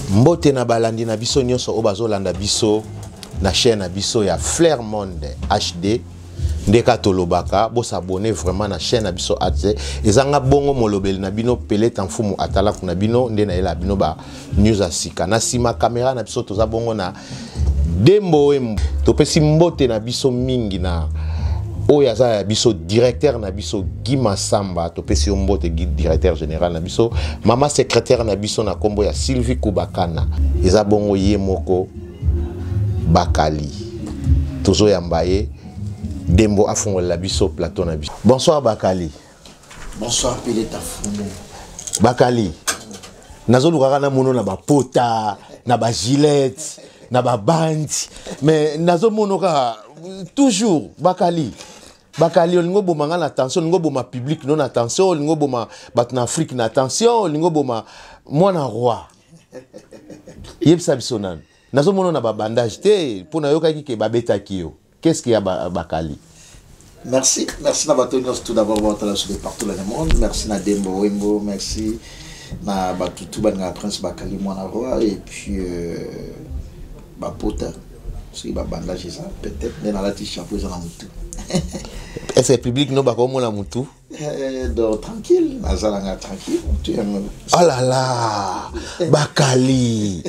Mbote na balandi na biso nyonso o bazolanda biso na chaîne na biso ya Flair Monde HD ndeka tolobaka bo s'abonner vraiment na chaîne na biso ate ezanga bongo molobeli na bino pele tamfumu atala kuna bino nde na ela bino ba news asika na sima caméra na biso toza bongo na Dembo topesi mbote na biso mingi na oya za biso directeur na biso Guy Massamba topesi mbote directeur général na biso mama secrétaire na biso na kombo ya Sylvie Kubakana eza bongo ye moko Bakali tozo yambaye Dembo afungola biso plateau na biso. Bonsoir Bakali. Bonsoir Pele Tafumu. Bakali. Nazo lukaka na mono na ba pota, na ba gilette, na ba band, mais nazo mono ka toujours Bakali. Bakali olingo boma ngana attention, olingo boma public non attention, olingo boma bat na Afrique na attention, olingo boma mwana roi. Yebsa bisonan. Nazo mono na ba bandage te pona yoka ki ke babeta kiyo. Qu'est-ce qu'il y a Bakali? Merci Nabatonios tout d'abord partout dans le monde. Merci na Dembo Wembo, merci na Batutu Banga Prince Bakali Mwana Roi et puis Bapota. Si bandage ça peut-être mais dans la t-chapeau ça na mutu. Est-ce que le public no bako mo la mutu? Donc tranquille, nazalanga tranquille. Oh là là, Bakali.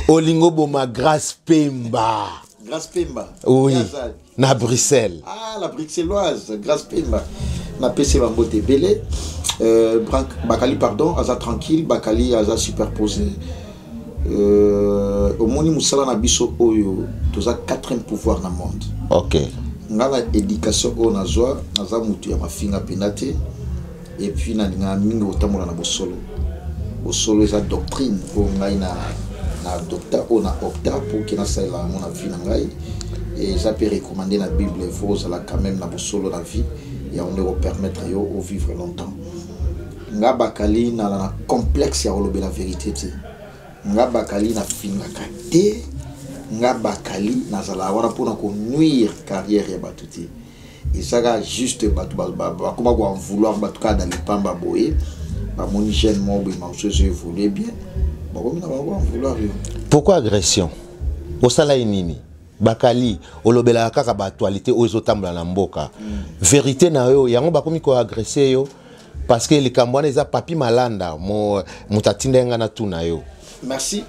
Olingo boma Grâce Pemba. Grâce Pemba. Oui. Na Bruxelles. Ah, la bruxelloise, Grâce Pemba. Na PC Bambote Belé. Bakali, pardon, Aza tranquille, Bakali, Aza superposé. Au Moni Moussala Nabiso Oyo, tous à 4e pouvoir dans le monde. Ok. Ngala éducation au Nazoa, Naza Moutou Yamafinga Penate. Et puis, Nanga Mingo Tamola na Bosolo. Bosolo, sa doctrine, pour Ngaïna. Docteur on a opté pour qu'il ait la mon avis nangai et ça peut recommander la Bible il faut ça quand même na solo la vie et on doit permettre yo au vivre longtemps nga Bakali na la complexe ya olobe la vérité nga Bakali na finga kate nga Bakali na zala wana pour ko nuire carrière ya batuti et ça ga juste batu ba comment quoi vouloir batu ka dans les pamba boye ba mon jeune mo bi ma chose évoluer bien. Pourquoi agression? Au salaire nini? Bakali, olobela kaka ba actualité ozo tambla na mboka. Vérité na yo, yango bakomi ko agresser yo parce que les Cambouanais za papi malanda mo mutatindenga na tuna yo. Merci.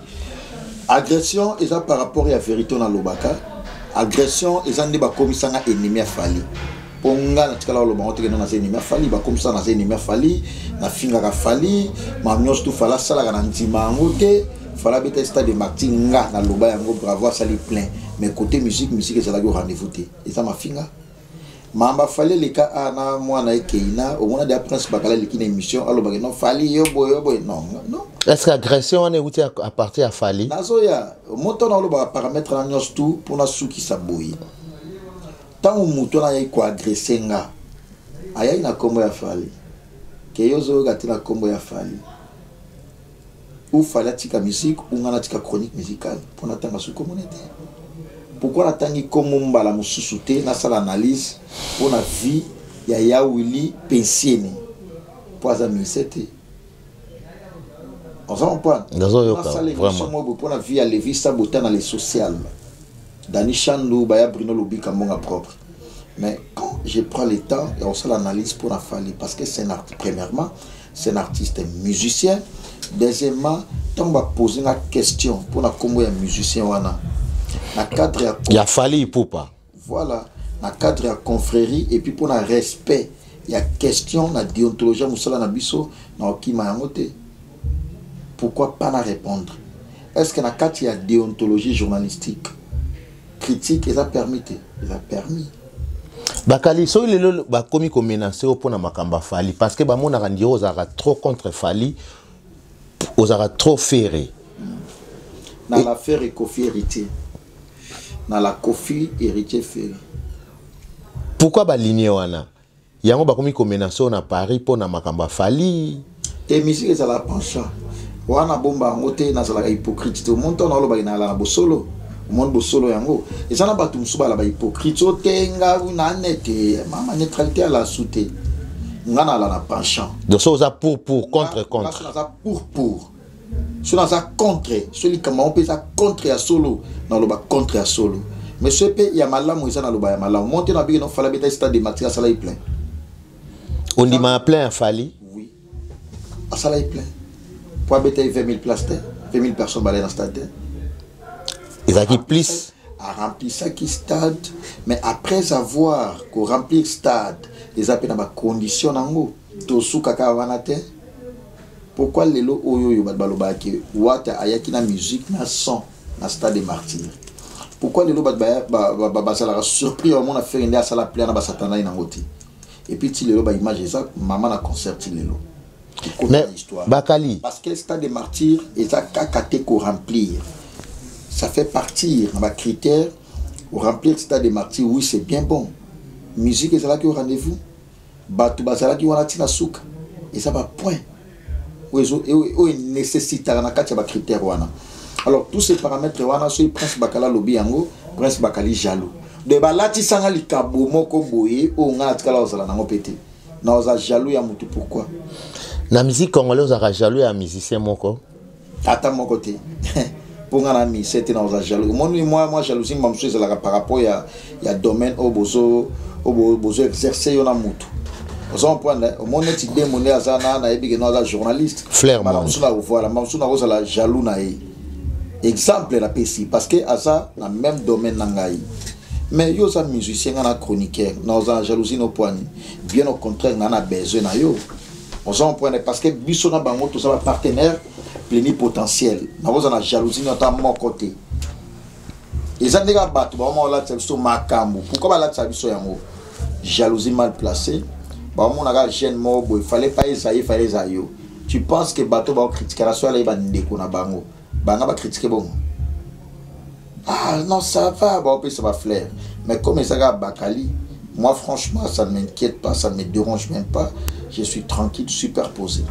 Agression eza par rapport à vérité na lobaka. Agression eza ndi bakomi sanga ennemi afali. Ponga na tikala lo bango tekena na ennemi afali ba comme ça na ennemi afali na finga ka fali ma nyos tu fala sala kana ntima ngote fala beta stade de martinga na loba yango bravo sali plein mais côté musique ezala go rendez-vous te et ça ma finga mamba fali le ka ana mwana ekeina au mona de prince bakala likina émission alo ba non fali yo boy non est-ce que agression on est outil à partir à fali nazoya moto na lo ba paramètre na nyos tu pour na suki sa boyi. Tant que mouton a été agressé, il y a une combo à faire. Il y a une combo à faire. Ou fallait la musique, ou la chronique musicale pour attendre la communauté. Pourquoi attendre comme on va la moussouté, na salle analyse, pour la vie, il y a Willy pensionné. Pour la ministère. On s'en prend. Vraiment. Pour la vie, il y a Lévis Sabotan dans les sociales. Dani Chandou, Baya Bruno Lobi Kambonga propre. Mais quand je prends le temps et on se l'analyse pour la faire, parce que c'est un artiste, premièrement, c'est un artiste musicien. Deuxièmement, quand on va poser une question pour la combo un musicien, il y a fallu pour pas. Voilà, dans le cadre de la confrérie et puis pour le respect, il y a question, la déontologie, Moussala Nabiso, pourquoi pas la répondre? Est-ce que dans le cadre il y a déontologie journalistique? Critique, ils ont permis. Bakali, so il est ba komi ko menacer pour na makamba fali parce que ba mon arandi osara trop contre fali, osara trop ferré. Dans l'affaire Kofi héritier. Dans la Kofi héritier ferré. Pourquoi ba ligne wana? Yango ba komi ko menacer na Paris pour na makamba fali. Et musique ça la penchant. Wana bomba ngote na sala hypocrite. Tout le monde on lo ba na la bosolo. Monde bosolo yango et ça na batu musuba la ba hypocrite otenga na nete mama neutralité à la soute ngana la penchant donc ça pour contre ça pour so na za contre celui kama on peut ça contre à solo na loba contre à solo mais ce pe ya malamu isa na loba ya malamu monter na bigi no fala beta stade de Martyrs ça là plein on dit ma plein fali oui à ça là plein pour beta 20 000 places 20 000 personnes balé dans stade ils a qui plus à remplir ça qui stade mais après avoir qu'on remplir stade les appels dans ma condition nango to suka ka wanate. Pourquoi les lots oyo baloba ke wata ayaki na musique na son na stade des Martyrs? Pourquoi les lots la surpris au monde a fait une à la plaine na satana ina ngoti? Et puis ti les lots image ça maman na concert ti les lots. Mais Bakali parce que le stade des Martyrs est à kakate ko remplir. Ça fait partir dans ma critère pour remplir le stade des Martyrs. Oui, c'est bien bon. Musique est là qui au rendez-vous. Batu basala qui wana tina souka. Et ça va point. Oui, nécessité à la critère wana. Alors tous ces paramètres wana sur Prince Bakala lobby yango, Prince Bakali jaloux. De balati sanga likabo moko boye o nga atkala ozala nango pété. Na oza jaloux ya mutu pourquoi? Na musique congolaise oza jaloux ya musicien moko. Ata mon côté. Pour nga na mi c'était na oza jaloux. Moi jalousie mamsou ezala par rapport ya domaine au bozo exercer yo na mutu. Au point au monde est démoné à ça na ebi que na journaliste Flair mamsou na voilà mamsou na ozala jaloux na e exemple la PC parce que à ça na même domaine nangai mais yo ça musicien na chroniqueur na ozala jalousie no point bien au contraire na besoin na yo au point parce que biso na bango tout ça partenaire plénipotentiel na ozala jalousie na mon côté et ça nega batu ba mo la tso makambo pourquoi ba la tsabiso yango jalousie mal placée. Il fallait pas essayer, il fallait essayer. Tu penses que bateau va critiquer la soirée, il va bango. Banga va critiquer bon. Ah non, ça va, ça va flair. Mais comme ça va Bakali, moi franchement, ça ne m'inquiète pas, ça ne me dérange même pas. Je suis tranquille, superposé.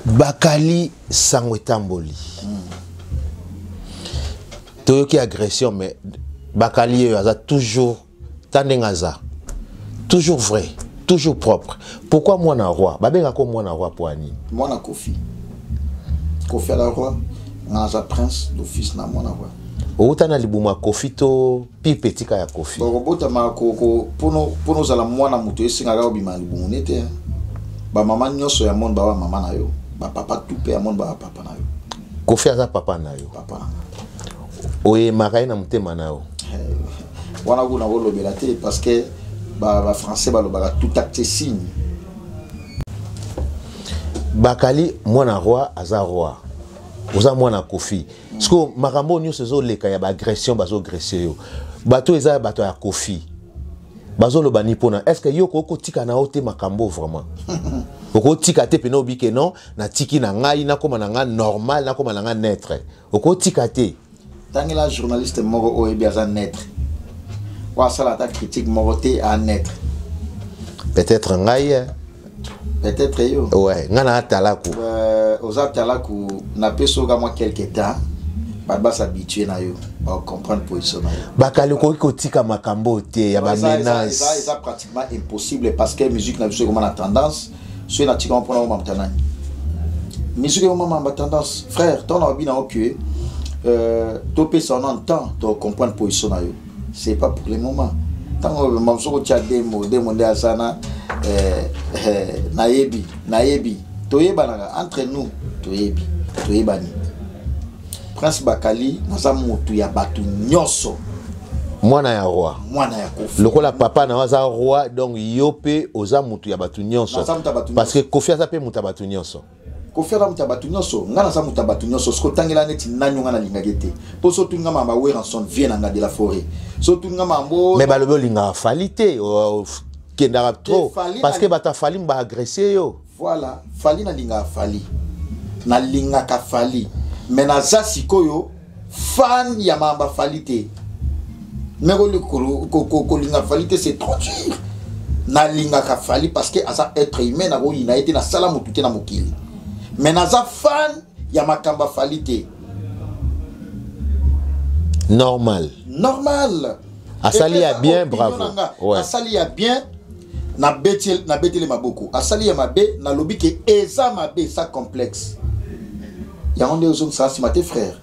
Bakali Sangwetamboli. Tu qui agression, mais Bakali a toujours tandengaza. Toujours vrai, toujours propre. Pourquoi moi na roi? Babenga ko moi na roi pour ani. Moi na Kofi. Kofi à la roi, na za prince d'office na moi na roi. Outa na libuma Kofi to pi petika ya Kofi. Robota ma koko pono za la moi na muto esinga ga obima libumu nete. Ba mama nyoso ya monde ba mama na yo. Ba papa tout pe ya monde ba papa na yo. Kofi aza papa na yo. Papa na. Oye makai na mutema na yo. Wana kuna wolo belate parce que ba français ba lo ba tout acte signe. Bakali mwana roi aza roi. Oza mwana Kofi. Sko makambo nyo sezo leka ya ba agression bazo agresser yo. Bato eza bato ya Kofi. Bazo lo bani pona. Est-ce que yo ko tika na ote makambo vraiment? Oko tika te pena obi ke non na tiki na ngai na koma na nga normal na koma na nga naître. Oko tika te. Tangi la journaliste moko o ebi aza naître. Ça la critique moroté à naître. Peut-être ngai. Peut-être yo. Ouais, ngana atalaku. Aux atalaku na peso ga moi quelque temps. Baba s'habituer na yo. Ba comprendre position na yo. Bakali ko tika makambo te ya ba menace. Ça pratiquement impossible parce que musique na biso comme la tendance, soit na tika on prend au maintenant. Musique au moment ma tendance. Frère, ton obi na oké topé son temps, to comprendre position na yo. C'est pas pour le moment. Tant que mamso tia demo de asana naebi toyeba nanga entre nous toyebani Prince Bakali naza mutu ya batu nyoso mwana ya roi mwana ya Kofi lokola papa na waza roi donc yope oza mutu ya batu nyonso parce que Kofi aza pe mutu ya batu nyonso Kofi ala mutu ya batu nyonso ngana za mutu ya batu nyonso sko tangela neti nanyo ngana lingagete po so tunga mama Weranson vient nga de la forêt so tunga mambo mais balobo linga falite kendara trop parce que bata fali mba agresser yo voilà fali na linga fali na linga ka fali mais na za sikoyo fan ya mamba falite mais ko linga falite c'est trop dur na linga ka fali parce que asa être humain na ko ina été na sala mutute na mokili mais na za fan ya makamba falite normal asali ya bien bravo ouais asali ya bien na betele maboko asali ya mabe na lobi ke eza mabe ça complexe y a un des autres ça c'est tes frères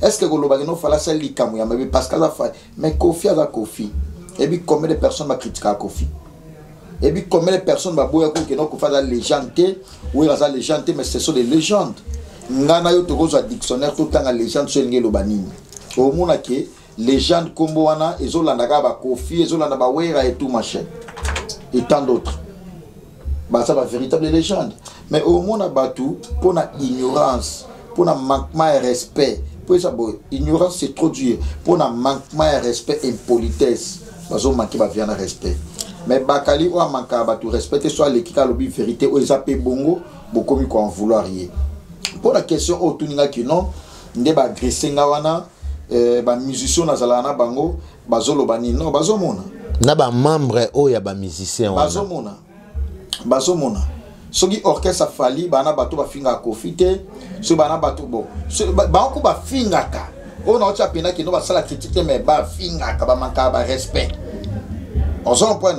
est-ce que Golobaki non fala ça likamu ya mais parce que ça fait mais Kofi a Kofi et puis combien de personnes m'a critiqué Kofi et puis combien de personnes m'a boya que non Kofi a légende ou il a légende mais ce sont des légendes ngana yo to zo dictionnaire tout temps légende sur ngelo banini au mona ke légende kombo wana ezolanda ka ba Kofi ezolanda ba wera et tout machin et tant d'autres bah ça va véritable légende mais au monde a battu pour la ignorance pour la manquement de respect pour ça bon ignorance c'est trop dur pour la manquement de respect et politesse parce qu'on manque pas bien de respect mais bakali ou manque à battu respecter soit l'équipe à l'objet vérité ou ils appellent bongo beaucoup mieux qu'en vouloir rien pour la question au tuninga qui non ne ba agresser ngawana ba musicien na zalana bango bazolo bani non bazomona na ba membre o ya ba musicien bazomona soki orchestre fali bana bato bafinga kofite so bana bato bon ba ko bafinga ka on a pena ki no ba sala critique mais ba finga ka ba manka ba respect on s'en point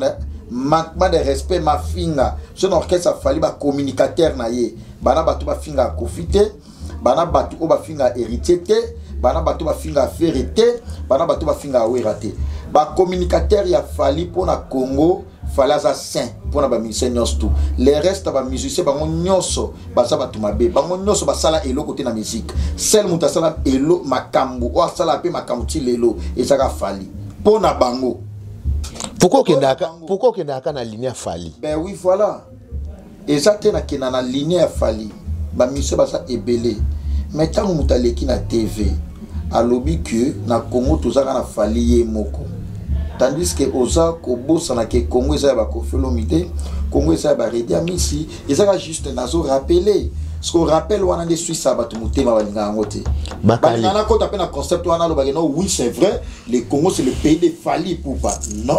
manquement de respect ma finga so orchestre fali ba communicateur na ye bana bato bafinga kofite bana bato o bafinga héritier te bana bato bafinga ferité bana bato bafinga werate ba communicateur ya fali pour na Congo falaza saint pour na ba musicien nyos tout les restes ba musicien ba nyoso ba sa ba tumabe ba nyoso ba sala elo côté na musique seul muta sala elo makambu o sala pe makambu ti lelo et ça fali pour na bango pourquoi kendaka na ligne fali ben oui voilà et ça te na kena na ligne fali ba musicien ba sa ebele mais tant muta leki na TV alobi que na Congo tozaka na fali ye moko tandis que oza kobosa na ke Congo eza ba kofelomide Congo eza ba redi amisi eza juste nazo rappeler ce qu'on rappelle wana de Suisse abatu mutema balinga ngote bakali na kota pe na concept wana lo bageno oui c'est vrai le Congo c'est le pays de Fally Ipupa non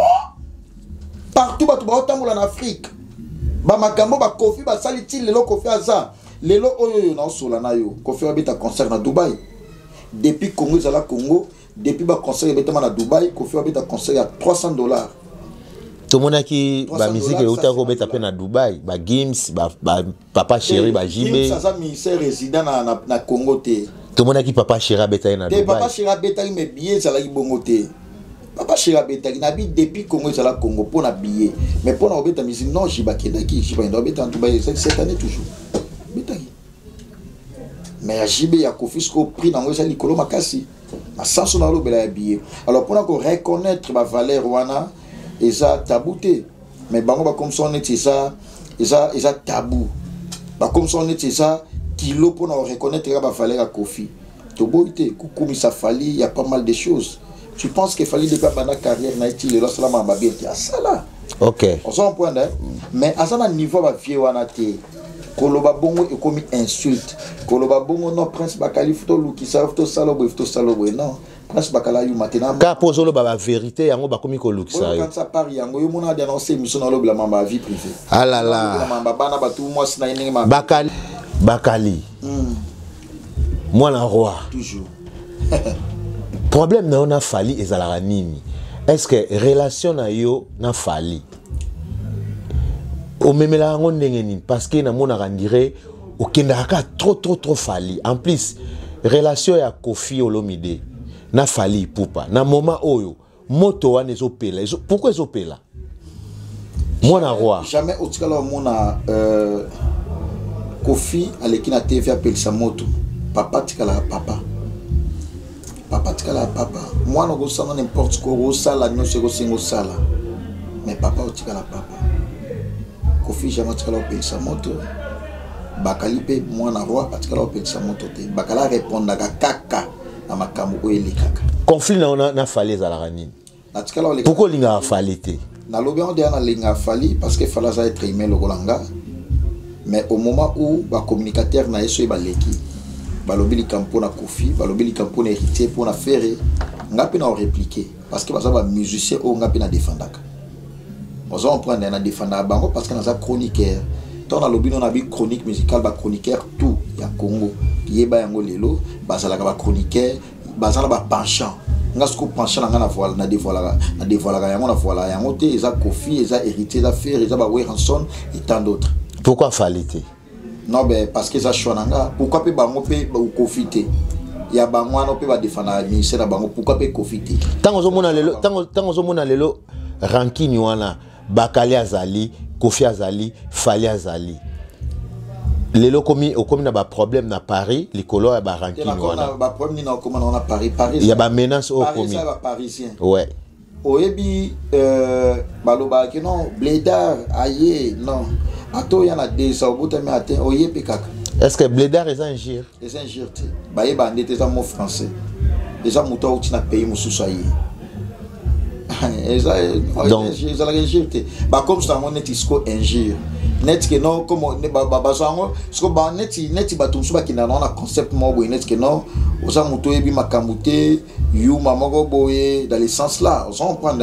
partout batu ba otambola na Afrique ba makambo ba Kofi ba sali ti lelo Kofi aza lelo oyo na sola na yo Kofi abita concert na Dubaï depuis Congo ezala Congo depuis ba concert betama na Dubaï Kofi abita concert à $300 tout le monde qui ba musique et autant ko beta pe na Dubaï ba Gims ba Papa Chéri ba JB ça ça ministère résident na Congo te tout le monde qui Papa Chéri beta na Dubaï Papa Chéri beta mais billet ça la bongo te Papa Chéri beta na bi depuis Congo ezala Congo pour na billet mais pour na beta musique non jiba kedaki jiba ndo beta na Dubaï cette année toujours beta mais à JB ya Kofi sko prix na ngoza likolo makasi à sens na lo bela billet alors pour qu'on reconnaître ma valeur wana eza tabouté mais bango ba comme ça on est ça eza tabou ba comme ça on est ça kilo pour nous reconnaître la valeur à Kofi to boité kukumi ça Fally il y a pas mal de choses tu penses que Fally depuis pendant carrière na été le salama ba bien à ça là OK on s'en point mais à ça niveau ba vie wana te koloba bongo et comme insulte koloba bongo non prince bakali futo lukisa futo salobo non prince bakala yu maintenant ka pozolo ba vérité yango ba komi ko lukisa yo quand ça part yango yo mona dénoncer mission na lobi la mamba vie privée ah là là la mamba bana ba tout moi sina ningi ma bakali moi la roi toujours problème na on a Fally ezala nini est-ce que relation na yo na Fally au même là on ndengeni parce que na mona randire au kendaka trop Fally en plus relation ya Kofi Olomide na Fally Ipupa na moment oyo moto wana ezopela pourquoi ezopela moi na roi jamais otikala mona Kofi aleki na TV appelle sa moto papa tikala papa moi no go sana n'importe quoi sala nyose go singo sala mais papa otikala papa Kofi jamais tikala appelle sa moto bakali pe moi na roi atikala appelle sa moto te bakala répondre kaka na makambo oeli kaka conflit na Fally ezala nini atikala pourquoi linga Fally te na lobi on dit na linga Fally parce que Fally ça être aimé le golanga mais au moment où ba communicateur na yeso ba leki balobi li campo na Kofi balobi li campo na héritier pour na faire ngapi na répliquer parce que ba musicien o ngapi na défendaka on prendre na défendre bango parce que na za chroniqueur ton na lobi na bi chronique musicale ba chroniqueur tout ya Congo yeba yango lelo bazala ka ba chroniqueur bazala ba penchant ngasko penchant na voile na dévoiler yango na voila yango te eza Kofi eza héritier eza faire eza ba Weranson et tant d'autres pourquoi Fally te Non, ben, parce que ça chouananga. Pourquoi peut bango peut profiter? Il y a bango on peut défendre la ministère bango. Pourquoi peut profiter? Tant aux hommes lelo ranking wana Bakali Azali, Kofi Azali, Fali Azali. Lelo komi na ba problème na Paris, likolo ya ba ranking wana. Ba problème na comment on a Paris. Il y a ba menace au komi. Parisien. Ouais. Oyebi baloba que non Blédard aye non. Ato yana des ça au bout de matin oyebi kaka. Est-ce que Blédard est un gire? C'est un gire. Ba yeba ndete za mot français. Déjà muto uti na pays mususu aye. Donc ils ont gire. Ba comme ça on est isco ingire. Net que non comme ba sango parce que ba net ba tumsu ba kina na concept mo boy net que non oza muto yebi makamute yu mamogo boye dans le sens là on s'en prend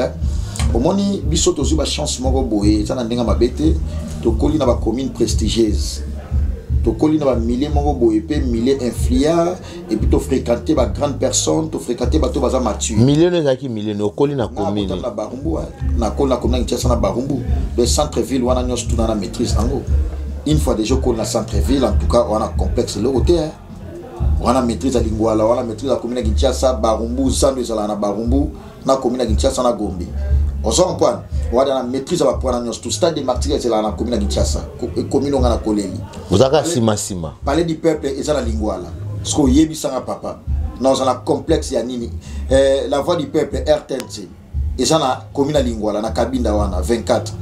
au moni biso tozu ba chance moko boye ça na ndenga mabete to koli na ba commune prestigieuse to koli na ba milliers moko boye pe milliers influents et puis to fréquenter ba grande personne to fréquenter ba to baza mature millions ezaki millions o koli na commune na Barumbu na koli na commune Kinshasa na Barumbu le centre ville wana nyos tout na maîtrise nango une fois déjà koli na centre ville en tout cas on a complexe le côté on a maîtrise à Lingwala on a maîtrise à commune Kinshasa Barumbu sando ezala na Barumbu na commune Kinshasa na Gombe on s'en point on a maîtrise à point nyos tout stade de martyrs ezala na commune Kinshasa commune on a koleli vous avez sima parler du peuple ezala Lingwala parce que yebi sanga papa dans un complexe ya nini la voix du peuple RTNC et ça na commune Lingwala na Kabinda wana 24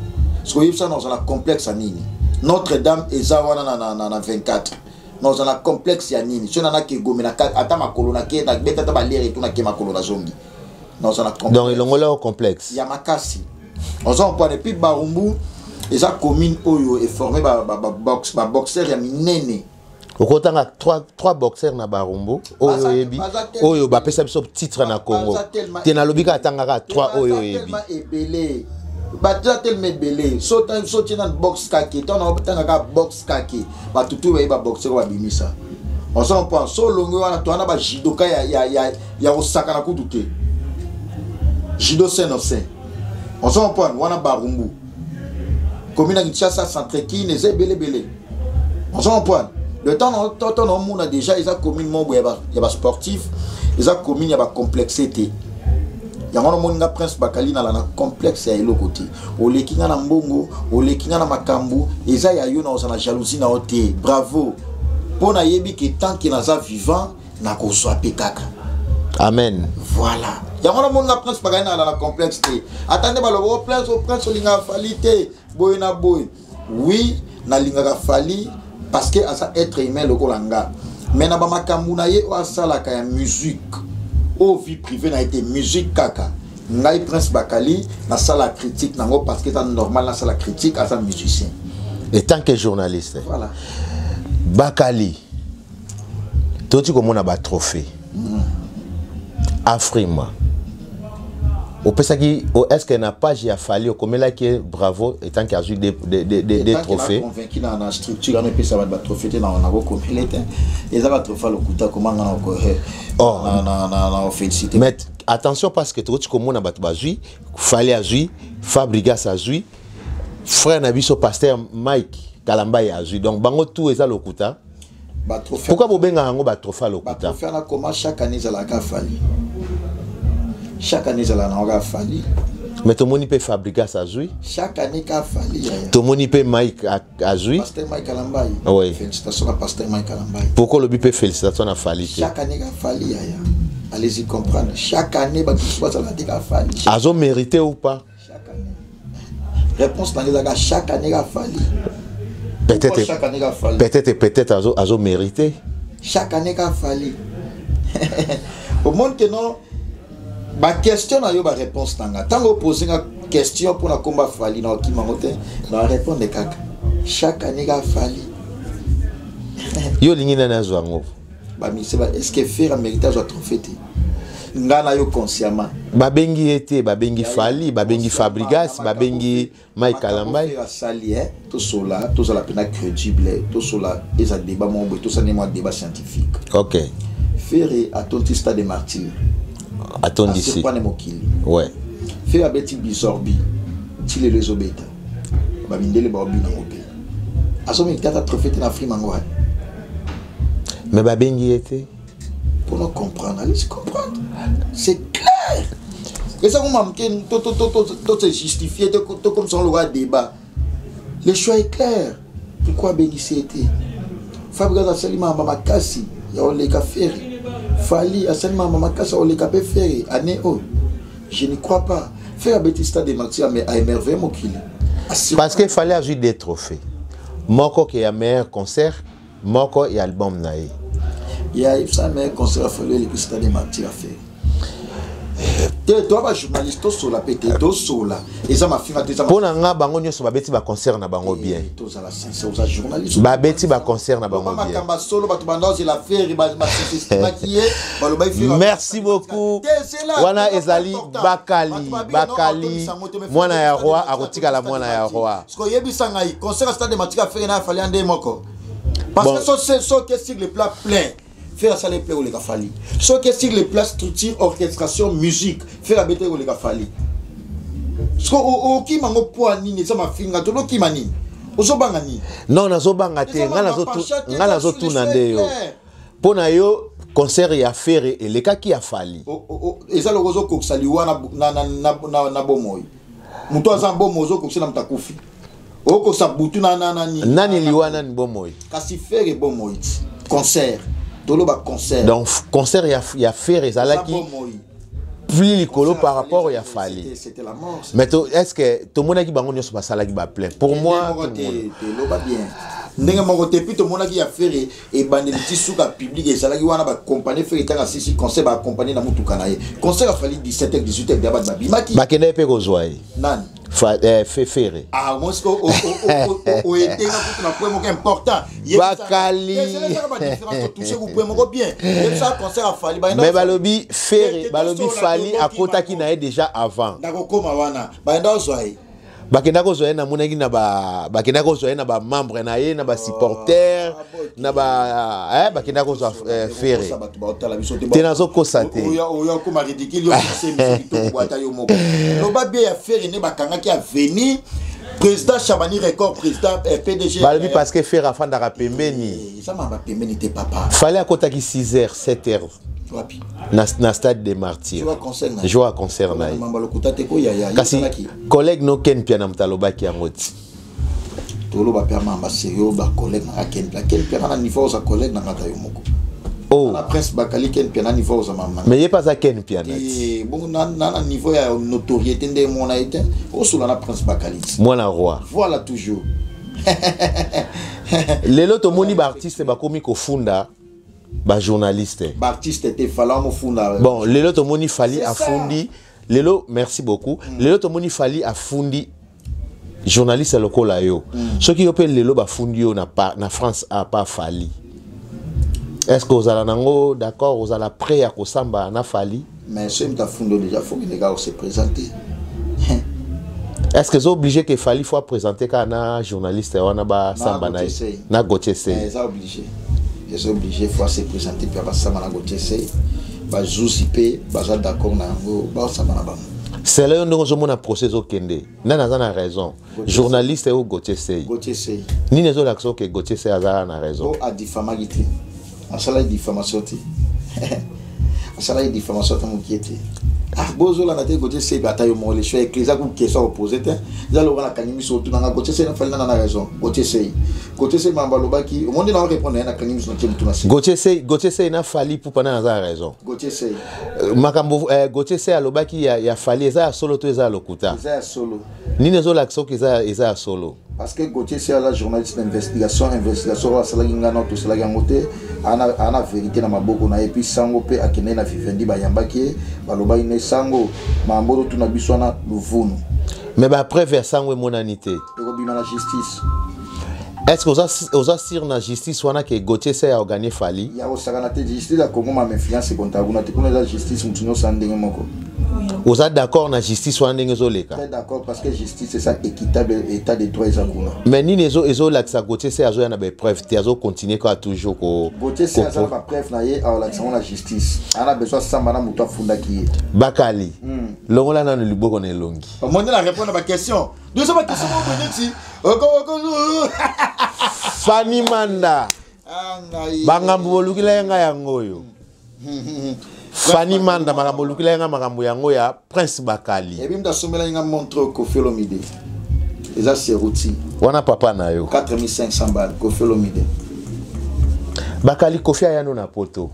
parce que yebi ça dans un complexe ya nini Notre-Dame eza wana na 24 dans un complexe ya nini so na ke gomena ata makolo na ke na beta ta balere to na ke makolo na zongi dans un complexe donc ilongola au complexe ya makasi on s'en point depuis Barumbu eza commune oyo est formé ba boxeur ya minene. Okotanga trois boxeurs na Barumbu oyo yebi oyo ba pesa biso titre na Congo tena lobika atangaka 3 oyo yebi ebele bata tellement belé sauter dans box kaki ton tanga box kaki ba tutu ba boxeur ba bimisa on s'en prend solo ngwana to ana ba jidoka ya osaka na kudute jido senose on s'en prend wana Barumbu commune Kinshasa centre qui ne belé on s'en prend le temps on a déjà ils a commune mon il y a sportif ils a commune il y a complexité il y a un monde prince Bakali na la complexe ya l'autre côté o lekinga na mbongo o lekinga na makambu eza ya yo na osana jalousie na ote bravo pona yebi que tant que naza vivant na ko swapé kaka amen voilà il y a un monde prince Bakali na la complexité attendez ba le prince linga falite boy na boy oui na linga fali parce que ça être humain le kolanga mais na ba makambu na ye o asala ka ya musique o vie privée na été musique kaka ngai prince Bakali na sala critique nango parce que c'est normal na sala critique à sa musicien et tant que journaliste voilà Bakali toti komona ba trophée Afrima au pesaki est-ce que na page ya fali okomela que bravo et tant qu'il a eu des trophées convaincu dans la structure on peut ça ba trophée na ko komela et ça va trophée le kuta comment on ko na féliciter mais attention parce que toti komona ba bazui fali azui Fabrigas azui frère na biso pasteur Mike Kalamba azui donc bango tout eza le kuta ba trophée pourquoi bobenga ngo ba trophée le kuta ba trophée na comment chaque année ça la ka fali chaque année ça n'a fallu mais tout le monde peut fabriquer ça joui chaque année qu'a fallu tout le monde peut Mike a joui pasteur Mike Kalambai oui félicitations à pasteur Mike Kalambai pourquoi le peut félicitations à fallu chaque année qu'a fallu allez-y comprendre chaque année bah tout ça va dire qu'a fallu azo mérité ou pas chaque année réponse dans les chaque année qu'a fallu peut-être chaque année qu'a fallu peut-être azo mérité chaque année qu'a fallu au monde que non ba question na yo ba réponse tanga tango poser une question pour la combat fali na ki mangote na répondre kaka chaque année ga fali yo lingina na zwango ba mi c'est est-ce que faire méritage à trophée ngana yo consciemment babengi été babengi fali babengi Fabrigas babengi Mike Kalambai sali tout cela tout ça la peine crédible tout cela et ça débat mon tout ça n'est pas débat scientifique OK faire à ton stade de martyr attends d'ici ouais fait abeti bizorbi ti les obeta ba mindele ba obi na mope Azomi tata trophée na frimango. Mais babengi était pour nous comprendre, allez se comprendre. C'est clair. Et ça, tout se justifier, tout comme ça, on le débat. Le choix est clair. Pourquoi Bénissi était Fabrice Assalima Mamakasi, il y a les cafés. Fali Assalima Mamakasi, il y a les cafés. Je ne crois pas. Faire un Baptista de Martyrs à émerveiller mon kilo. Parce qu'il fallait ajouter des trophées. Moko qui a meilleur concert, Moko et album naï. Il y a un meilleur concert à faire le Baptista de Martyrs à faire. Toi, journaliste, sur la pété, sur la. Et ça m'a fait pour nga bango nyoso babeti ba concert na bango bien. Babeti ba concert na bango bien. Merci beaucoup. Wana ezali Bakali mwana ya roi akotika la mwana ya roi. Parce que ce que sur le plat plein. Faire ça les plaies ou les gafali. Ce qui est sur les plats structure, orchestration, musique, faire la bête ou les gafali. Ce qui m'a poigné, ça m'a fait un tout qui m'a dit. Non, nazo bangate, ngana zo tout nande yo. Pona yo concert ya faire et les cas qui a fallu. Et ça le rozo koksali wana na bomoy. Muto azan bomozo koksala mtakufi. Oko sabutu nani liwana ni bomoy. Kasi faire bomoy. Concert. Concert. Donc concert il y a faire et ça là qui plus licolo par rapport il a fallu. C'était la mort. Mais est-ce que tout le monde qui bango nyos pas ça là qui va plein. Pour moi tout le monde bien. Ndenge moko te puis tout le monde qui a fait et bandeliti souka public et ça là qui wana ba compagnie fait état assis concert ba accompagner na mutu kanaye. Concert a fallu 17h 18h d'abord babimaki. Ba kende pe ko zoai. Nani? Fait faire. Ah moi ce que au été na point moko important. Bakali. Bien. Ça concert a fallu. Mais balobi faire balobi fali à kota qui na déjà avant. Nakokoma wana. Ba ndo zoai. Bakenda ko zoena munaki na bakenda ko zoena ba membre na ye na ba supporter na ba bakenda ko zo faire tena zo kosate oya ko ma ridicule yo c'est to kwata yo moko no ba bien faire ne bakanga ki a venu président Chabani record président PDG balobi parce que faire afin da pembeni ça m'a pembeni te papa fallait à kota ki 6h 7h na stade des martyrs je vois concert na kasi collègue no ken pia na mtaloba ki angoti tolo ba pia mamba sérieux ba collègue na ken pia na niveau sa collègue na ngata yo moko oh la presse bakali ken pia na niveau sa mamba mais il pas à ken pia na bon na niveau ya notoriété ndé mon a été au sous la presse bakali moi la roi voilà toujours lelo to moni ba artiste ba komi ko funda ba journaliste ba artiste était fala mo funda bon lelo to moni fali a fundi lelo merci beaucoup lelo to moni fali a fundi journaliste lokola yo ce qui opé lelo ba fundi yo na France a pas fali est-ce que vous allez nango d'accord vous allez prêt à kosamba na fali mais ce mta fundo déjà faut que les gars se présenter. Est-ce que vous obligé que fali faut présenter kana journaliste wana ba samba na Gotese ça obligé. Je suis obligé de se présenter pour ça na Gotese ba jousipe ba d'accord na ngo ba ça na ba c'est là où nous avons procès au Kende nana za na raison journaliste ou Gotese ni nezo l'action que Gotese a na raison a diffamagité a sala diffamation ti a sala diffamation ta mokiete ah bozo la nate Gotese bataille mo le choix éclairé comme question opposée te za lo la kanimi so tu na Gotese na fali na raison Gotese mamba lobaki au monde na répondre na kanimi so tu na Gotese na fali pour pendant za raison Gotese makambo Gotese a lobaki ya fali za solo to za lokuta za solo ni nezo l'action que za solo parce que Gotese a la journaliste d'investigation la sala ngana to sala yangote ana vérité na maboko na et puis sango pe akene na vivendi ba yambaki baloba ine sango mambo to na biswana luvunu mais ba après vers sango monanité robina la justice est-ce que vous assure la justice wana que Gotese a gagné fali ya osakana te justice la Congo ma influence contre kuna te kuna la justice mutino sandenge moko vous êtes d'accord na justice wana ndenge zoleka d'accord parce que justice c'est ça équitable état de droit ezakuna mais ni ezo la ça Gotese a zo na ba preuve te azo continuer quoi toujours ko Gotese a ba preuve na ye a la justice ana besoin samba na muto afunda ki Bakali longola na liboko na longi on m'a répondre à ma question deux question mo boneti Fanny Manda. Bangambu bolukila yanga yango yo. Fanny Manda makambo bolukila yanga makambo yango ya Prince Bakali. Et puis m'da somela yanga montre Koffi Olomide. Et ça c'est routier. Wana papa na yo. 4500 balles Koffi Olomide. Bakali Koffi ayano na poto.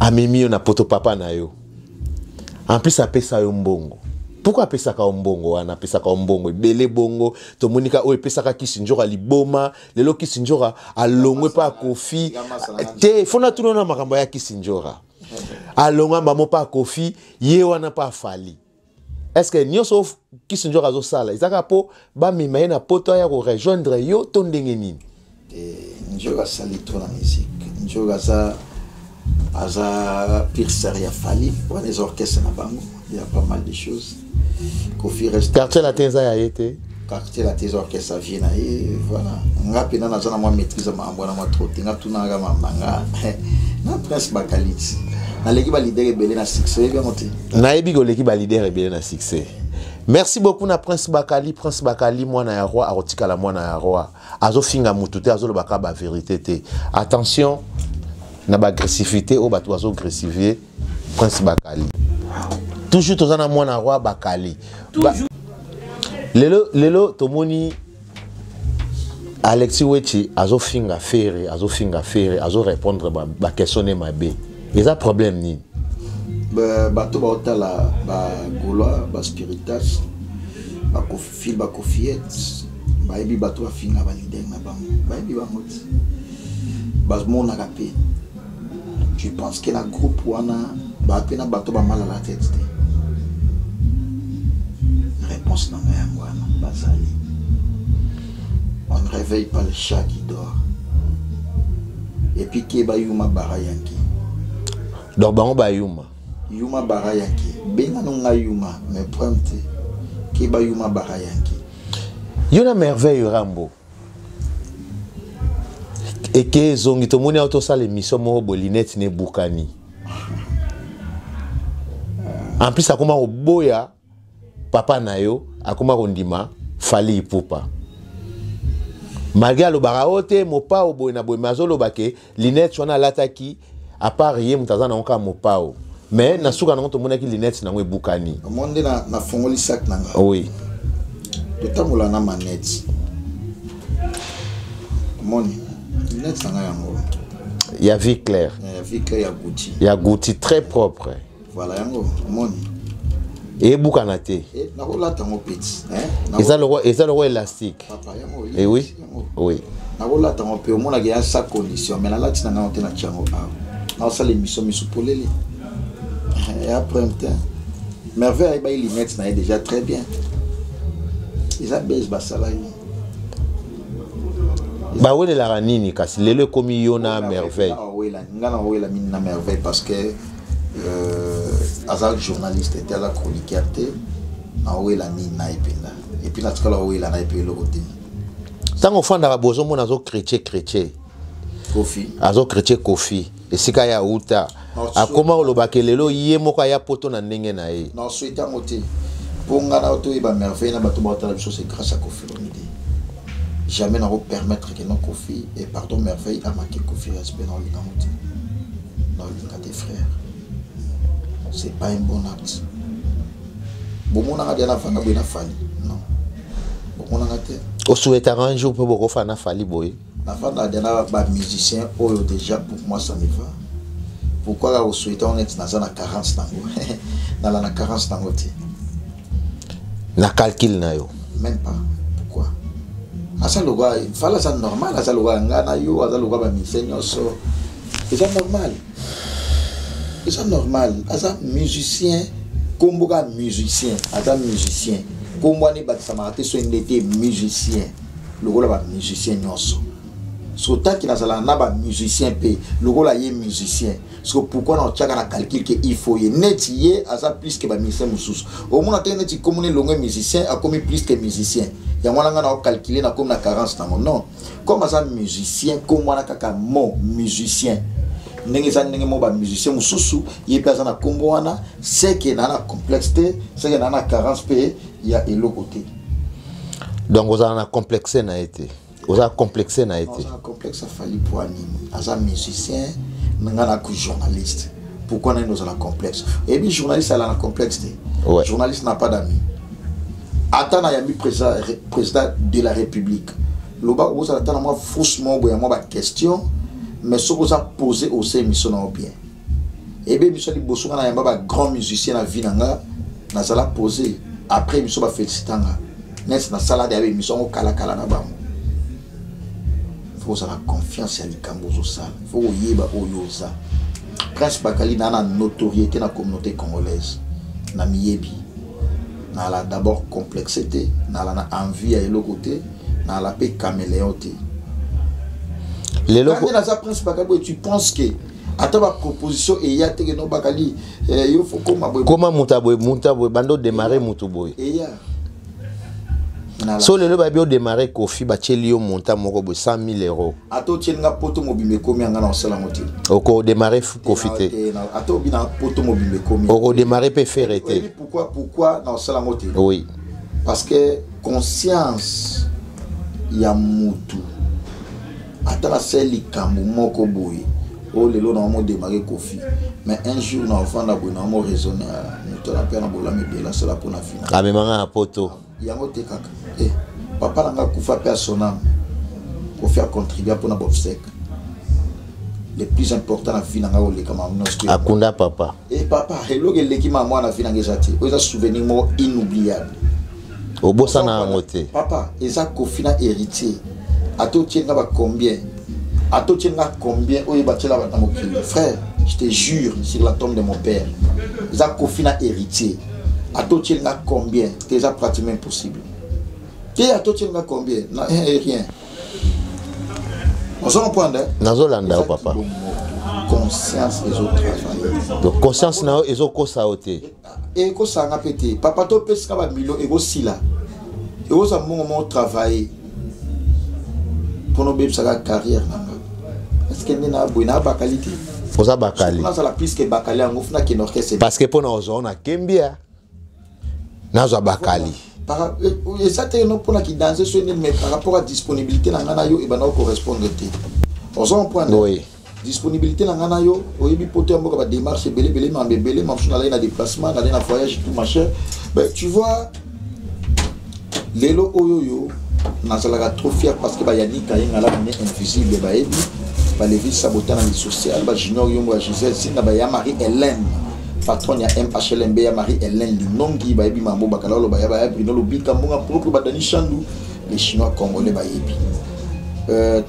Amemi yo na poto papa na yo. En plus apesa yo mbongo. Pourquoi apesaka mbongo wana apesaka mbongo bele bongo to monika o epesaka Kisinjora liboma lelo Kisinjora alongwe pa Koffi te fona tunona makambo ya Kisinjora alongwa mamo pa Koffi ye wana pa Fali. Est-ce que nyoso Kisinjora zo sala izaka po ba mima na poto ya ko rejoindre yo to ndenge nini Njoga sali to la musique Njoga za aza pirserie ya Fali pour les orchestres na bango il y a pas mal de choses. Koffi reste quartier la tenza ya été quartier la tenza orchestre vient et voilà ngapi na nazana moi maîtrise ma mbona moi trop tinga tunanga manga na Prince Bakali na l'équipe leader belé na succès bien monté na ebi go l'équipe leader belé na succès. Merci beaucoup na Prince Bakali mwana ya roi arotika la mwana ya roi azo finga mututé azo lobaka ba vérité té attention na ba agressivité o ba toazo agressivier Prince Bakali toujours tozana mwana roi Bakali lelo tomoni Alexis Wechi azo finga ferre azo répondre ba questionner mabe eza problème ni bato ba otala ba gaulois ba spiritas ba Koffi ba Koffiette ba ebi bato ba finga ba leader na bango ba ebi ba moti ba mona kapé. Je pense que la groupe wana ba pena bato ba mal à la tête. Réponse dans la wana bazali. On ne réveille pas le chat qui dort. Et puis ke ba yuma barayanki. Donc bango ba yuma. Yuma barayanki. Benga nonga yuma mais promte ke ba yuma barayanki. Yona merveille Rambo. Et que zongi to moni auto sale mission mo bolinette ne bukani. En plus akoma oboya papa na yo akoma kondima Fali Ipupa. Malgré le baraote mopa oboya na boy mazolo bake linette wana lataki à part yé mutazana onka mopao. Mais na suka na to moni ki linette na ngwe bukani. Monde na fongoli sac nanga. Oui. Totamola na manette. Moni il y a vie claire. Il y a Gucci très propre. Voilà, yango moni. Et boukanate. Et na rola tango petit, Et ça le roi élastique. Papa yango. Et oui. Oui. Na rola tango pe mona ga sa condition mais na lati na ngante na chango a. Na ça l'émission misupoleli. Et après merveille ba il met na déjà très bien. Ils a baisse basala. Bah oui la ranini kasi lelo komi yona merveille. Oui la ngana oui la mina merveille parce que azal journaliste était la chroniqueur na oui la ni na ipenda et puis na tukala oui la na ipela le côté. Tango fanda bozo mona zo chrétien Koffi azo chrétien Koffi et sika ya uta akoma olobake lelo yé moko ya poto na ndenge na ye. Non souhaita moté pour ngana auto ba merveille na bato ba tala biso c'est grâce à Koffi Olomide. Jamais n'en permettre que non Koffi et pardon merveille à manquer Koffi respect dans l'inamoté dans l'ina des frères. C'est pas un bon acte. Bon mon a la fanga bien Fali non. Bon mon a été. Au souhait un jour pour beaucoup faire na Fali boy. La fanga a ba musicien oh déjà pour moi ça me va. Pourquoi au souhait on est dans la 40 tango dans la 40 tango ti. Na calcul na yo. Même pas. Pourquoi? Asa loga fala ça normal asa loga ngana yo asa loga ba misenyo so c'est normal asa musicien komboka musicien asa musicien kombani ba samate so ndete musicien logola ba musicien nyoso so taki na sala na ba musicien pe logola ye musicien so pourquoi na tchaka na calcul que il faut ye netier asa plus que ba musicien mususu au moins atene ti komune longue musicien a commis plus que musicien. Il y a un qui calculé comme la carence dans mon nom. Comme ça, musicien, comme moi, kaka mon musicien. N'engeza n'engemo ba musicien mususu, il y a personne à comboana, c'est qu'il y a la complexité, c'est qu'il y a la carence, il y a l'autre côté. Donc, vous avez un complexe, n'a été. Oza complexé na été. Oza complexe fali pour anime. Aza musicien, nangana ku journaliste. Pourquoi nous avons complexe? Et bien journaliste elle a un complexe. Ouais. Journaliste n'a pas d'amis. Attends a mis président de la République. Loba vous attend moi faussement moi question mais ce que vous a posé au sein mission bien. Et bien mission di bosso na yamba grand musicien na vie nanga na sala poser après mission ba félicitanga. N'est na sala de avec mission kala kala na ba. Faut avoir confiance à likambozo ça. Faut yeba oyoza. Prince Bakali n'a la notoriété dans la communauté congolaise. Na miyebi. Na la d'abord complexité, na la envie à l'autre côté, na la paix caméléoté. Quand dans sa Prince Bakali, tu penses que à ta proposition et y a que no Bakali, il faut comment Moutaboy bando démarrer Moutaboy. Et ya. So le babio démarrer Kofi Bachelio monta moko 100 000 €. Ato tienga poto mobile komi anga na sala moti. Oko démarrer Kofi te. Ato bina poto mobile komi. Oko démarrer peut faire été. Pourquoi na sala moti? Oui. Parce que conscience ya mutu. Ata la seli kambu moko boy. O lelo na mo démarrer Kofi. Mais un jour na enfant na boy na mo raisonner mutu na pena bola me bela sala pour na finale. Amemanga poto. Yango te kaka. Papa nanga kufa pe sonam. Pour faire contribuer pour na obsèque. Le plus important na vie nanga o le kama nosko. Akunda papa. Et papa, hello ke lekima moi na vie nanga jati. Oza souvenir mo inoubliable. Obosa na ngote. Papa, eza kofina héritier. Ato tienga ba combien? Ato tienga combien oye batela ba mokili. Frère, je te jure sur la tombe de mon père. Eza kofina héritier. Ato tienga combien? C'est pratiquement impossible. Qui ato tienga combien? Non, rien. On s'en prend hein? Nazolanda papa. Conscience et autres travail. Donc conscience na ezo ko saoté. Et ko sanga pété. Papa to peska ba milo ego sila. Ego sa mon travail. Pour nos bébés sa carrière nanga. Est-ce que na boina ba qualité? Oza bakali. On a la plus que bakali en ofna qui n'orchestre. Parce que pour nous on a Kembia. Nazo bakali. Et ça te non pour la qui danser sur mais par rapport à disponibilité na ngana yo e bana correspondre te. On s'en prend. Oui. Disponibilité na ngana yo oyebi pote moko ba démarche belé mamsuna la na déplacement na voyage tout machin. Ben tu vois lelo oyoyo na sala trop fier parce que ba yanika yenga la ne invisible ba ebi ba levi saboter na social ba junior yo mo Gisèle singa ba ya Marie Hélène patron ya MHLMB ya Marie Hélène Linongi ba ebi mambo bakala lo ba ya Bruno Lobika mbonga propre ba Dani Chandu les chinois congolais ba ebi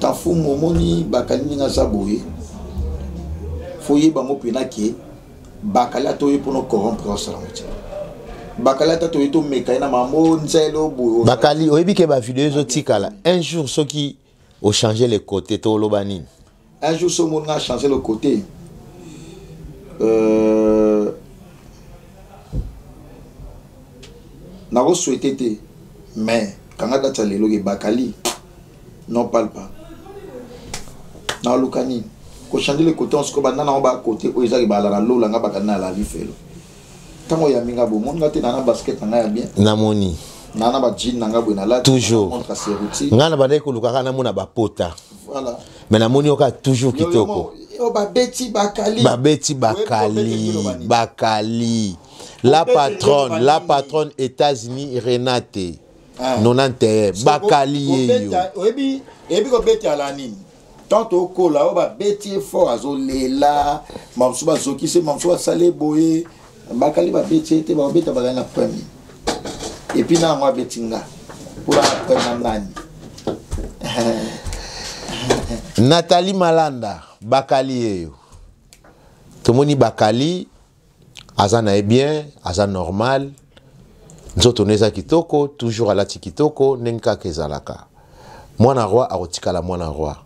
tafu momoni bakali nga zaboye foye ba mo pena ke bakala to pour nous corrompre ça bakala to to meka na mambo nzelo bo bakali oyebi ke ba vidéo zo tikala un jour ceux qui ont changé les côtés to lobani un jour ce monde a changé le côté n'a pas souhaité mais quand on a dit le bakali non parle pas na lukani ko changer le côté on se koba na ba côté o ezaki bala na lo la nga bakana la lifelo tango ya minga bo mon ngate na basket na ya bien na moni na ba jean na nga bo na la toujours ngana ba deko lukaka na mona ba pota voilà mais na moni oka toujours kitoko o ba beti bakali bakali la patronne États-Unis Renate 91 bakali yo ebi ko beti ala nini tanto ko la o ba beti fort azolela mamsuba zoki se mamsuba salé boye bakali ba beti te ba beta ba na premier et puis na moi betinga pour la première nani Nathalie Malanda bakali yo tomoni bakali azana est bien aza normal nzoto neza kitoko toujours à la tikitoko nenka kezalaka mwana roi arotikala mwana roi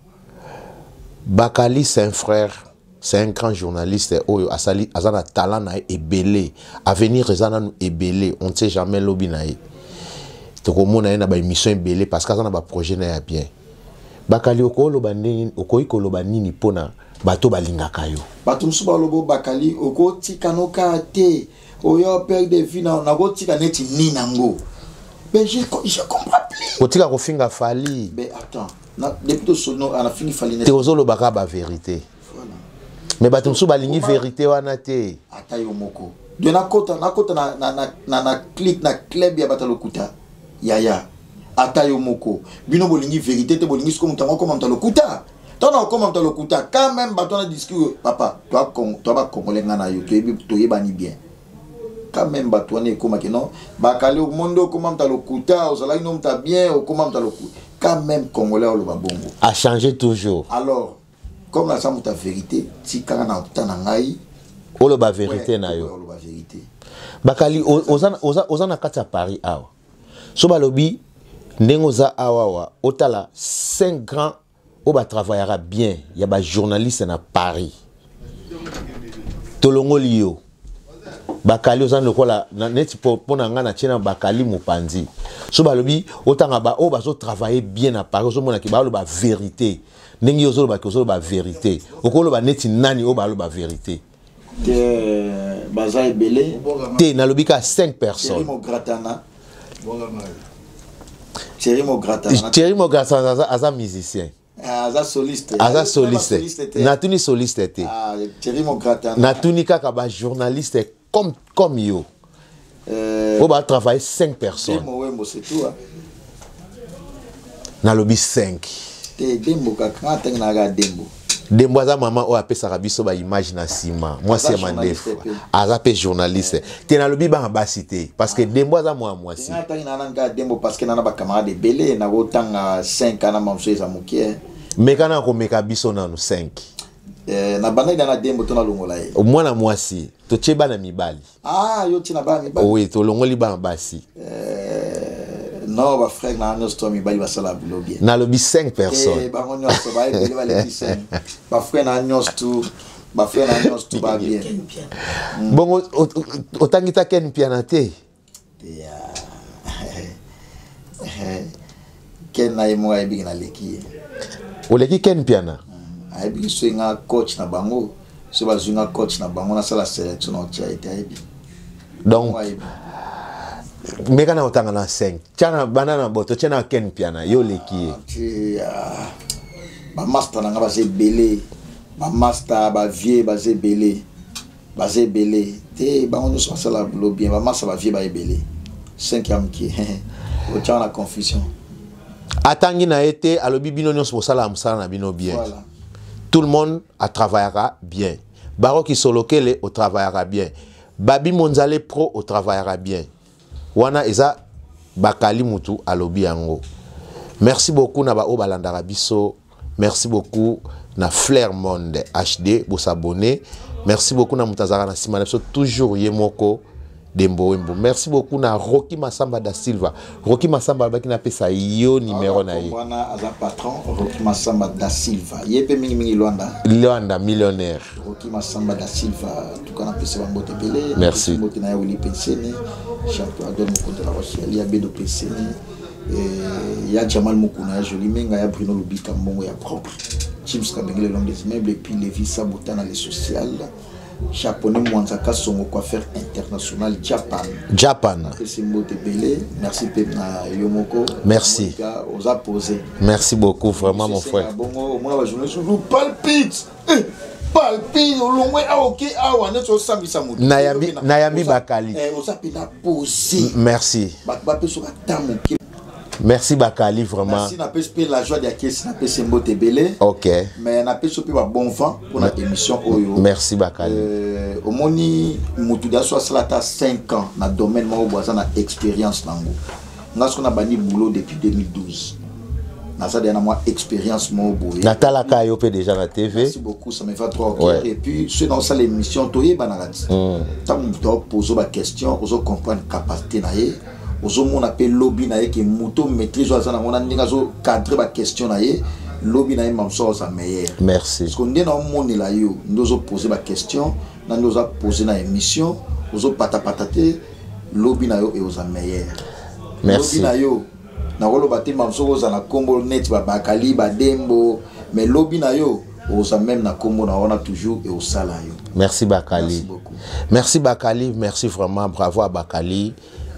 Bakali c'est un frère c'est un grand journaliste oyo asali azana talent na ebele avenir ezana nu ebele on ne sait jamais lobi na ye toko mona na ba émission ebele parce que azana ba projet na ya bien Bakali okolo bandini okoiko loba nini pona bato balingaka yo bato musuba lobo Bakali okoti kanoka te oyo père de vie na go tika neti ni nango Ben, je comprends plus. Kotika kofinga fali. Mais attends, depuis que Sono a fini fali. Théozolo baka ba vérité. Voilà. Mais batumsu balingi vérité wana te. Ata yo moko. De na kota na click na club ya batalokuta. Yaya. Ata yo moko. Bino bolingi vérité te bolingi sko mutango comme mtalokuta. Tona comme mtalokuta quand même batona discours papa, toi ba congolais ngana yo to yebani bien. Quand même batouane comme que non bakale au monde comment mtalokuta ozala ino mta bien au comment mtalokuta. Quand même congolais au bongo. A changé toujours. Alors comme la samu ta vérité, si kana na tanangai Olo ba vérité na yo. Olo ba vérité. Bakali ozana kati ya Paris awa. So balobi ndengo za awa otala 5 grands o ba travaillera bien, ya ba journaliste na Paris. Tolongo liyo. Bakali ozana lokola neti pona nga na chena bakali mopanzi. So balobi otanga ba o ba so travailler bien na Paris, so mona ki ba lo ba vérité. Ndengi ozolo ba vérité. Okolo ba neti nani o ba lo ba vérité. Baza ebele te nalobika 5 personnes. Thierry Mogratana aza musicien. Aza soliste. Aza soliste. Natuni soliste te. Thierry Mogratana. Natuni kaka ba journaliste comme yo. On va travailler 5 personnes. C'est tout. Nalobi 5. Te dembo kaka tengna dembo. Dembo aza maman o apesaka biso ba image na sima. Moi c'est Mandefu. Aza pe journaliste. Te nalobi ba ambasité parce que Dembo aza moi si. Nga tangina nanga dembo parce que nana ba camarade belé na otanga 5 ana mamso eza mukie. Mekana ko meka biso nanu 5. Na bana na dembo to na longola ye. Mwana mwasi to cheba na mibali. Yo tina ba mibali. Oui, to longoli ba basi. Non, ba frère na nos to mibali ba sala bulo bien. Na lobi 5 personnes. Ba ngonyo so ba ebele ba le 5. Ba frère na nos tout, ba frère na nos tout ba bien. Bon otangita ken piano te. Ken na imo ebi na leki. Oleki ken piano. Ebi so nga coach na bango, so ba zunga coach na bango na sala sélection na tia ete ebi. Donc mekana otanga na 5. Tiana banana boto tiana ken piano yo leki. Ba master na nga ba belé. Ba master ba vie ba belé. Ba belé. Te ba on so sala bulo bien ba master ba vie ba belé. 5e qui. O tiana la confusion. Atangi na été alobi bino nyonso sala musala na bino bien. Voilà. Tout le monde travaillera bien. Baro qui solokele au travaillera bien. Babi Monzale Pro au travaillera bien. Wana eza bakali mutu alobi yango. Merci beaucoup na ba obalandara biso. Merci beaucoup na Flair Monde HD pour s'abonner. Merci beaucoup na mutazara na sima biso toujours yemoko Dembo Wembo. Merci beaucoup na Rocky Massamba da Silva. Rocky Massamba baki na pesa yo numéro na ye. Wana aza patron Rocky Massamba da Silva. Yepe mingi Luanda. Luanda millionnaire. Rocky Massamba da Silva tukana pesa bangote belé. Merci. Mbote na Willy Pensene. Champion adon moko de la Rochelle. Il y a Bedo Pensene. Il y a Jamal Mukuna, Joli Menga, il y a Bruno Lubika Mongo ya propre. Chims Kabengele l'homme des immeubles et puis Lévi Sabotana les sociales. Japonais Mwanzaka Songo coiffeur international Japan. C'est Mbote Belé. Merci Pepna Yomoko. Merci. Aux apposés. Merci beaucoup vraiment mon frère. Bon, moi la journée nous palpite. Palpite au long ah OK ah on est au samedi samedi. Nayambi Bakali. On s'appelle posé. Merci. Bakbape sur tamu. Merci Bakali vraiment. Merci n'a pas la joie de caisse n'a pas Mbote Belé. OK. Mais n'a pas sopi bon vent pour notre émission Oyo. Merci Bakali. Au moni mutuda soit cela 5 ans dans domaine moi au na expérience nango. Nga ce qu'on a banni boulot depuis 2012. Na ça dernière moi expérience moi boye. Natala Kayope déjà na TV. Merci beaucoup, ça me va trop OK. Et puis ceux dans ça l'émission toyé banarati. Tant on pose ba question, on comprendre capacité na ye. On appelle lobby na ye que muto maîtrise ça na on a ndinga zo cadrer ba question na ye. Lobby na ye mamso ça meilleur. Merci. Parce qu'on est dans le monde là yo, nous avons posé ma question, nous avons posé la émission, nous avons patapatate, lobby na yo et aux meilleur. Merci. Lobby na yo, na rolo baté mamso za na combo net ba bakali ba dembo, mais lobby na yo aux même na combo na on a toujours et au salaire. Merci Bakali. Merci beaucoup. Merci Bakali, merci vraiment, bravo à Bakali.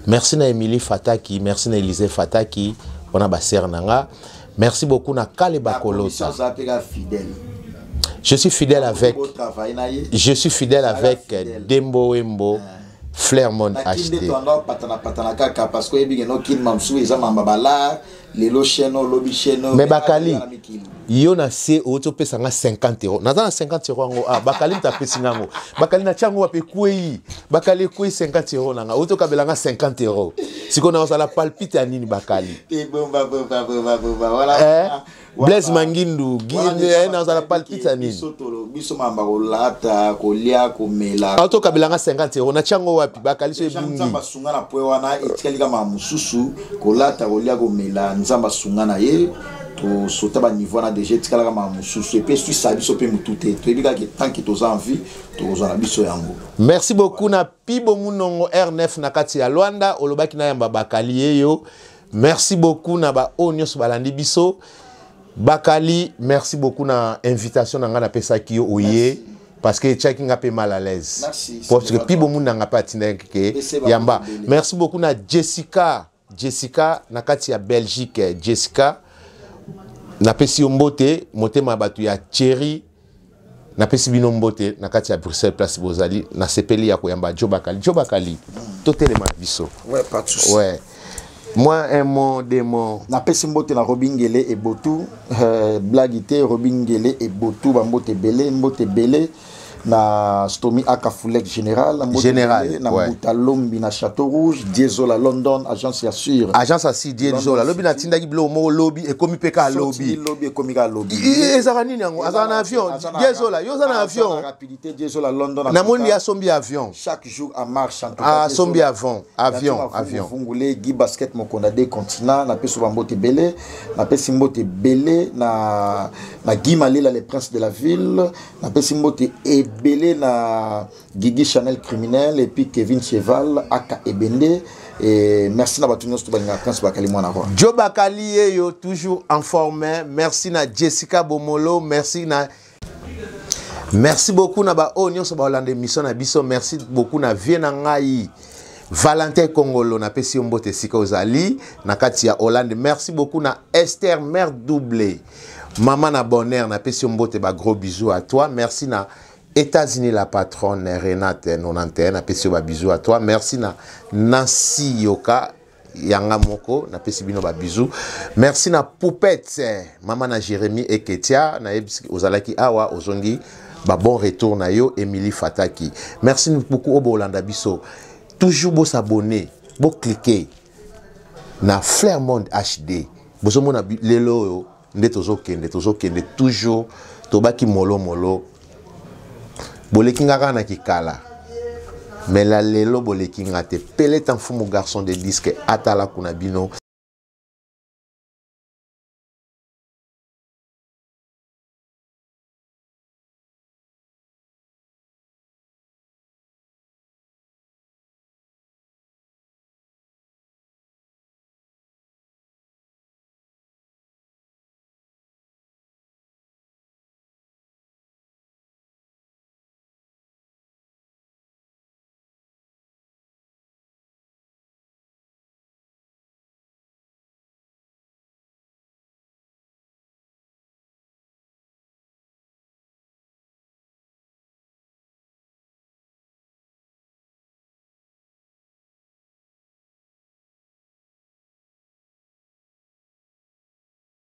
Merci na Emily Fataki, merci na Elise Fataki, on a baser nanga. Merci beaucoup na Kale Bakolota. Je suis fidèle avec Dembo Wembo, Flairmont HD. Mais Bakali, yo na se auto pesa nga 50 €. Na za 50 € ngo Bakali ta pesi ngango. Bakali na chango wape kwei. Bakali kwei 50 € nanga. Auto kabela nga 50 €. Siko na osala palpite anini Bakali. Blaise Mangindu, na osala palpite anini. Biso mamba kolata, kolia, komela. Auto kabela nga 50 € na chango wapi Bakali so ebungi. Nzamba sunga na poe wana etikali kama mususu kolata kolia komela nzamba sunga na ye. To sauter ba niveau na déjà tikala kama mususu et puis ça biso pe mutute to ebika ke tant que toza envie to za biso yango. Merci beaucoup na Pibo Munongo R9 na kati ya Luanda olobaki na yamba Bakali yeyo. Merci beaucoup na ba onyos balandi biso. Bakali, merci beaucoup na invitation na nga na pesa kiyo oye parce que chaki nga pe mal à l'aise. Merci. Parce que Pibo Munongo nga pa tinda ke yamba. Merci beaucoup na Jessica na kati ya Belgique. Jessica na pesi mbote motema batu ya Thierry na pesi bino mbote na kati ya Bruxelles place Bozali na sepeli ya koyamba Jo Bakali totelema biso. Ouais, pas de souci. Ouais. Moi un mot des mots na pesi mbote na Robingele et Botou blagité Robingele et Botou ba mbote belé na Stomy Akafulek général na Moutalombi na Château Rouge Diesola London agence assure Diesola lobby na tindaki blo mo lobby et komi peka lobby et komi ka lobby ezaka nini yango azana avion Diesola yo zana avion rapidité Diesola London na moni ya sombi avion chaque jour à marche en tout cas sombi avion Vungule Guy basket mokonda des continents na peso bambote belé na pesi mbote belé na Guy Malela les princes de la ville na pesi mbote belé na Guigui Chanel criminel et puis Kevin Cheval Aka Ebende et merci na batunyos to balinga prince Bakali mwana roi Jo Bakali yo toujours informé. Merci na Jessica Bomolo, merci beaucoup na ba onyos ba Hollande mission na biso, merci beaucoup na Viena ngai Valentin Kongolo na pesi mbote sika ozali na kati ya Hollande. Merci beaucoup na Esther mère doublée maman na bonheur na pesi mbote ba gros bisous à toi. Merci na États-Unis la patronne Renate 91 na pesi ba bisous à toi. Merci na Nancy Yoka Yanga Moko na pesi bino ba bisous. Merci na Poupette maman na Jérémy Eketia na ozalaki awa ozongi ba bon retour na yo Emily Fataki. Merci beaucoup au Bolanda biso. Toujours beau s'abonner, beau cliquer na Flairmont HD. Bozo mona lelo yo nde tozokende toujours tobaki molo boleki ngaka na kikala mais la lelo boleki ngate pele tan fumu garçon de disque atala kuna bino.